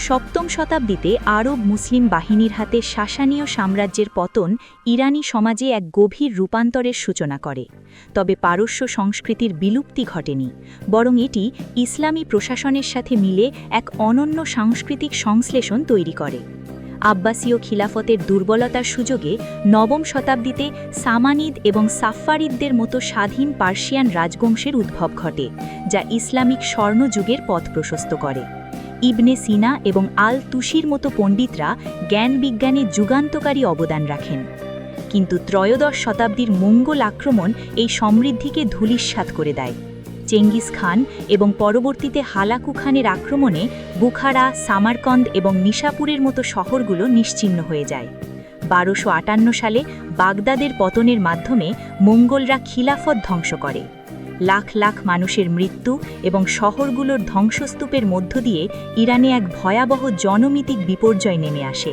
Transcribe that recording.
সপ্তম শতাব্দীতে আরব মুসলিম বাহিনীর হাতে সাসানীয় সাম্রাজ্যের পতন ইরানি সমাজে এক গভীর রূপান্তরের সূচনা করে। তবে পারস্য সংস্কৃতির বিলুপ্তি ঘটেনি, বরং এটি ইসলামী প্রশাসনের সাথে মিলে এক অনন্য সাংস্কৃতিক সংশ্লেষণ তৈরি করে। আব্বাসীয় খিলাফতের দুর্বলতার সুযোগে নবম শতাব্দীতে সামানিদ এবং সাফফারিদদের মতো স্বাধীন পার্সিয়ান রাজবংশের উদ্ভব ঘটে, যা ইসলামিক স্বর্ণযুগের পথ প্রশস্ত করে। ইবনে সিনা এবং আল তুসির মতো পণ্ডিতরা জ্ঞান বিজ্ঞানে যুগান্তকারী অবদান রাখেন। কিন্তু ত্রয়োদশ শতাব্দীর মঙ্গোল আক্রমণ এই সমৃদ্ধিকে ধূলিসাৎ করে দেয়। চেঙ্গিস খান এবং পরবর্তীতে হালাকু খানের আক্রমণে বুখারা, সামারকন্দ এবং নিশাপুরের মতো শহরগুলো নিশ্চিহ্ন হয়ে যায়। 1258 সালে বাগদাদের পতনের মাধ্যমে মঙ্গোলরা খিলাফত ধ্বংস করে। লাখ লাখ মানুষের মৃত্যু এবং শহরগুলোর ধ্বংসস্তূপের মধ্য দিয়ে ইরানে এক ভয়াবহ জনমিতিক বিপর্যয় নেমে আসে,